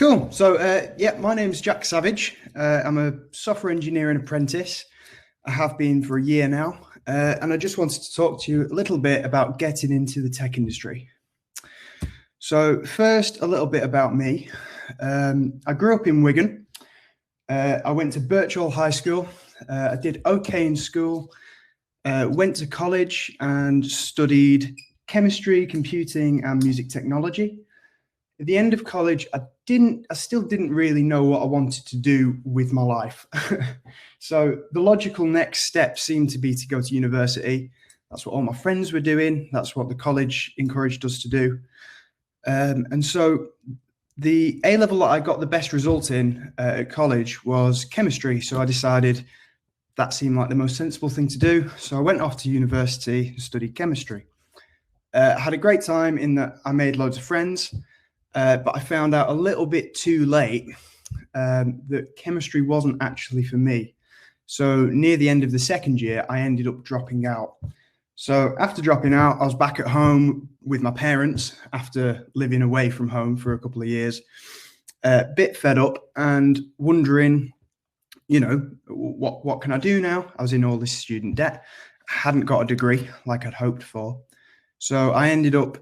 Cool. So, yeah, my name's Jack Savage. I'm a software engineer and apprentice. I have been for a year now. And I just wanted to talk to you a little bit about getting into the tech industry. So first, a little bit about me. I grew up in Wigan. I went to Birchall High School. I did okay in school, went to college and studied chemistry, computing, and music technology. At the end of college, I still didn't really know what I wanted to do with my life. So the logical next step seemed to be to go to university. That's what all my friends were doing. That's what the college encouraged us to do. And so the A-level that I got the best result in at college was chemistry. So I decided that seemed like the most sensible thing to do. So I went off to university and studied chemistry. I had a great time in that I made loads of friends. But I found out a little bit too late that chemistry wasn't actually for me. So near the end of the second year, I ended up dropping out. So after dropping out, I was back at home with my parents after living away from home for a couple of years, a bit fed up and wondering, what can I do now? I was in all this student debt. I hadn't got a degree like I'd hoped for. So I ended up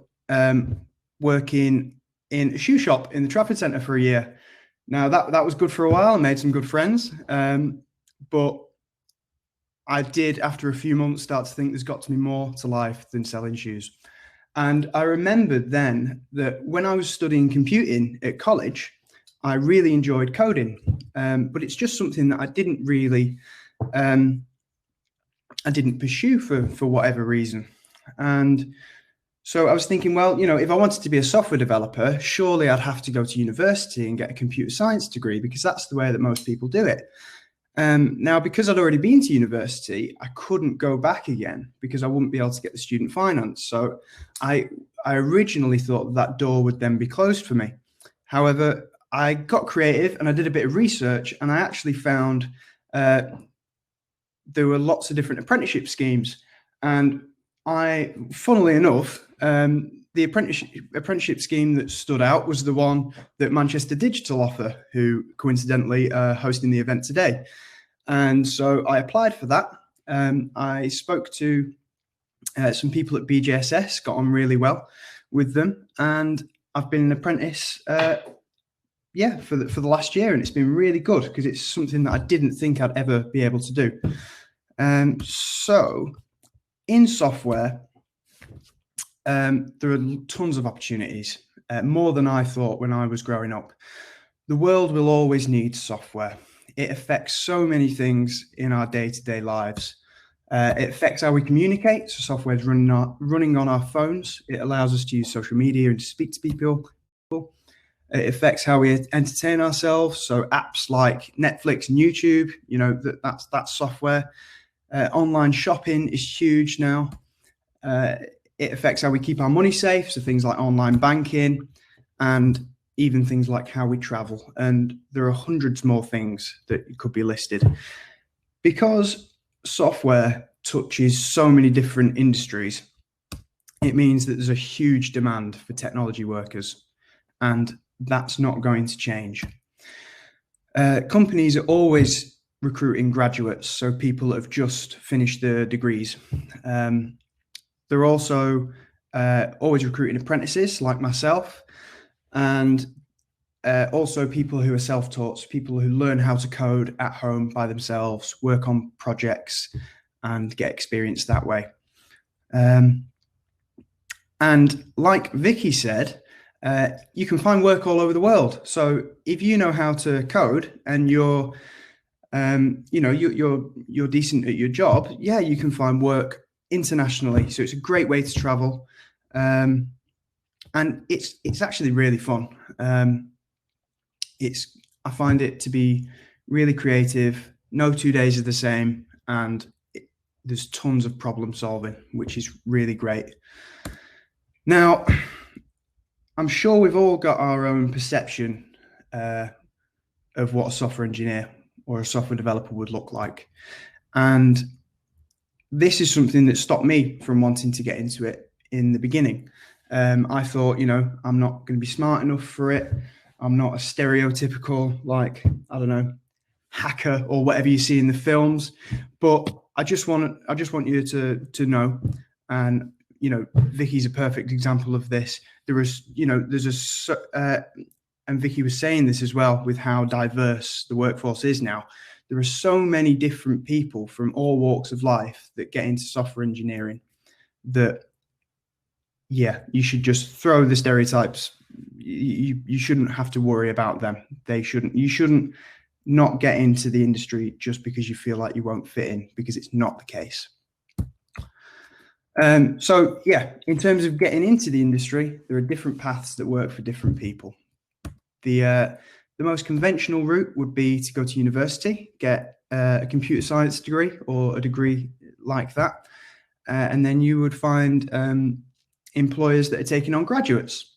working in a shoe shop in the Trafford Centre for a year. Now that was good for a while. I made some good friends, but I did, after a few months, start to think there's got to be more to life than selling shoes. And I remembered then that when I was studying computing at college, I really enjoyed coding, but it's just something that I didn't really, I didn't pursue for whatever reason. And so I was thinking, well, if I wanted to be a software developer, surely I'd have to go to university and get a computer science degree because that's the way that most people do it. Now, because I'd already been to university, I couldn't go back again because I wouldn't be able to get the student finance. So I originally thought that door would then be closed for me. However, I got creative and I did a bit of research and I actually found there were lots of different apprenticeship schemes. And funnily enough, the apprenticeship scheme that stood out was the one that Manchester Digital offer, who coincidentally are hosting the event today. And so I applied for that. I spoke to some people at BJSS, got on really well with them, and I've been an apprentice, for the last year, and it's been really good because it's something that I didn't think I'd ever be able to do. So in software, there are tons of opportunities, more than I thought when I was growing up. The world will always need software. It affects so many things in our day-to-day lives. It affects how we communicate. So software is running on our phones. It allows us to use social media and to speak to people. It affects how we entertain ourselves. So apps like Netflix and YouTube, that's software. Online shopping is huge now. It affects how we keep our money safe. So things like online banking and even things like how we travel. And there are hundreds more things that could be listed. Because software touches so many different industries, it means that there's a huge demand for technology workers. And that's not going to change. Companies are always recruiting graduates, so people that have just finished their degrees. They're also always recruiting apprentices like myself, and also people who are self-taught, people who learn how to code at home by themselves, work on projects and get experience that way. And like Vicky said, you can find work all over the world. So if you know how to code and you're decent at your job, you can find work internationally. So it's a great way to travel, and it's actually really fun. I find it to be really creative. No 2 days are the same, and there's tons of problem solving, which is really great. Now, I'm sure we've all got our own perception of what a software engineer or a software developer would look like. And this is something that stopped me from wanting to get into it in the beginning. I thought, I'm not going to be smart enough for it. I'm not a stereotypical, like, I don't know, hacker or whatever you see in the films, but I just want you to know, and Vicky's a perfect example of this. And Vicky was saying this as well, with how diverse the workforce is now. There are so many different people from all walks of life that get into software engineering that, yeah, you should just throw the stereotypes. You shouldn't have to worry about them. You shouldn't not get into the industry just because you feel like you won't fit in, because it's not the case. So yeah, in terms of getting into the industry, there are different paths that work for different people. The most conventional route would be to go to university, get a computer science degree or a degree like that, and then you would find employers that are taking on graduates.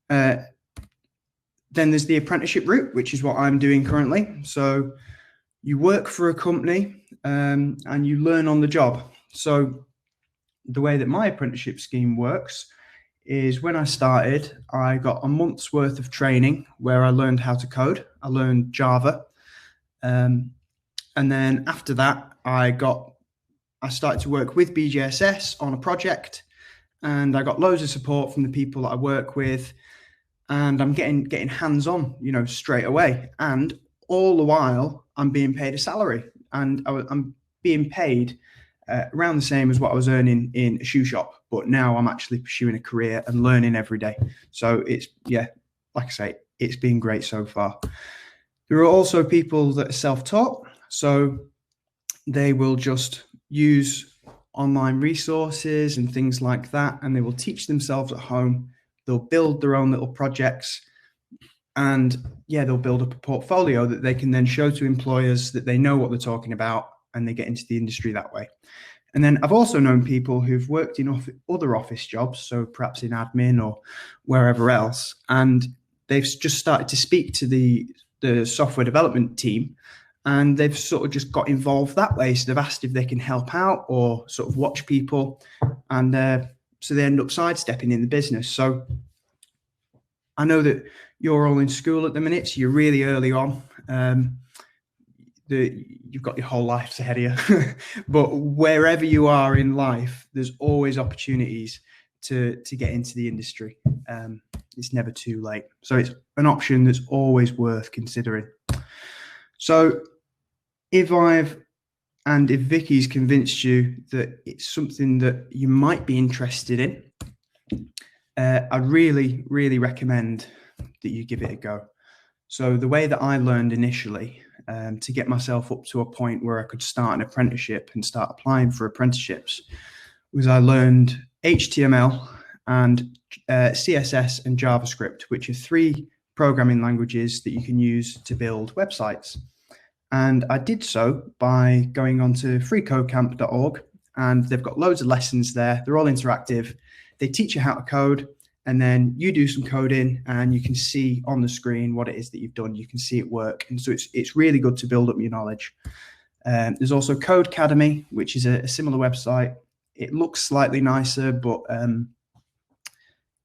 Then there's the apprenticeship route, which is what I'm doing currently. So you work for a company and you learn on the job. So the way that my apprenticeship scheme works is, when I started, I got a month's worth of training where I learned how to code. I learned Java. And then after that, I started to work with BJSS on a project, and I got loads of support from the people that I work with, and I'm getting hands-on, straight away. And all the while, I'm being paid a salary, and I'm being paid around the same as what I was earning in a shoe shop, but now I'm actually pursuing a career and learning every day. So it's, yeah, like I say, it's been great so far. There are also people that are self-taught, so they will just use online resources and things like that, and they will teach themselves at home. They'll build their own little projects, and yeah, they'll build up a portfolio that they can then show to employers that they know what they're talking about, and they get into the industry that way. And then I've also known people who've worked in other office jobs, so perhaps in admin or wherever else, and they've just started to speak to the software development team, and they've sort of just got involved that way. So they've asked if they can help out or sort of watch people, and so they end up sidestepping in the business. So I know that you're all in school at the minute, so you're really early on. You've got your whole life ahead of you, but wherever you are in life, there's always opportunities to get into the industry. It's never too late. So it's an option that's always worth considering. So if Vicky's convinced you that it's something that you might be interested in, I really, really recommend that you give it a go. So the way that I learned initially, to get myself up to a point where I could start an apprenticeship and start applying for apprenticeships, was I learned HTML and CSS and JavaScript, which are 3 programming languages that you can use to build websites. And I did so by going on to freecodecamp.org, and they've got loads of lessons there. They're all interactive. They teach you how to code, and then you do some coding and you can see on the screen what it is that you've done. You can see it work. And so it's really good to build up your knowledge. There's also Codecademy, which is a similar website. It looks slightly nicer, but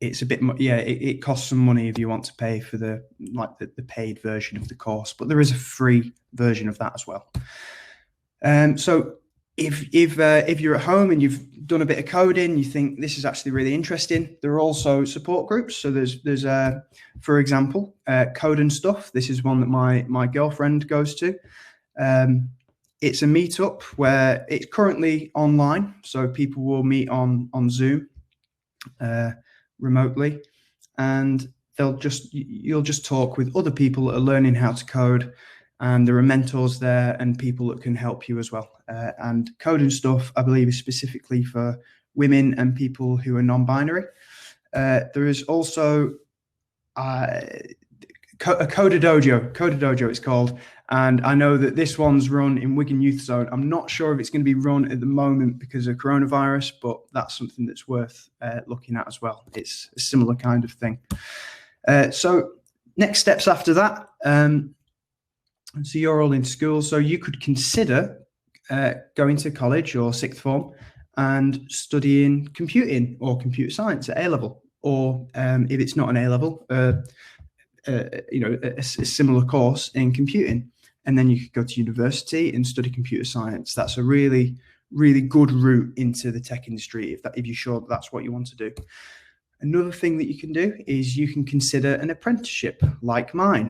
it's a bit, it costs some money if you want to pay for the paid version of the course, but there is a free version of that as well. So if you're at home and you've done a bit of coding, you think this is actually really interesting, there are also support groups. So there's for example, Code and Stuff. This is one that my girlfriend goes to. It's a meetup where it's currently online, so people will meet on Zoom remotely, and you'll just talk with other people that are learning how to code, and there are mentors there and people that can help you as well. And Code and Stuff, I believe, is specifically for women and people who are non-binary. There is also a Coder Dojo it's called, and I know that this one's run in Wigan Youth Zone. I'm not sure if it's going to be run at the moment because of coronavirus, but that's something that's worth looking at as well. It's a similar kind of thing. So next steps after that, so you're all in school, so you could consider going to college or sixth form and studying computing or computer science at A-level, or if it's not an A-level, a similar course in computing. And then you could go to university and study computer science. That's a really, really good route into the tech industry if you're sure that's what you want to do. Another thing that you can do is you can consider an apprenticeship like mine.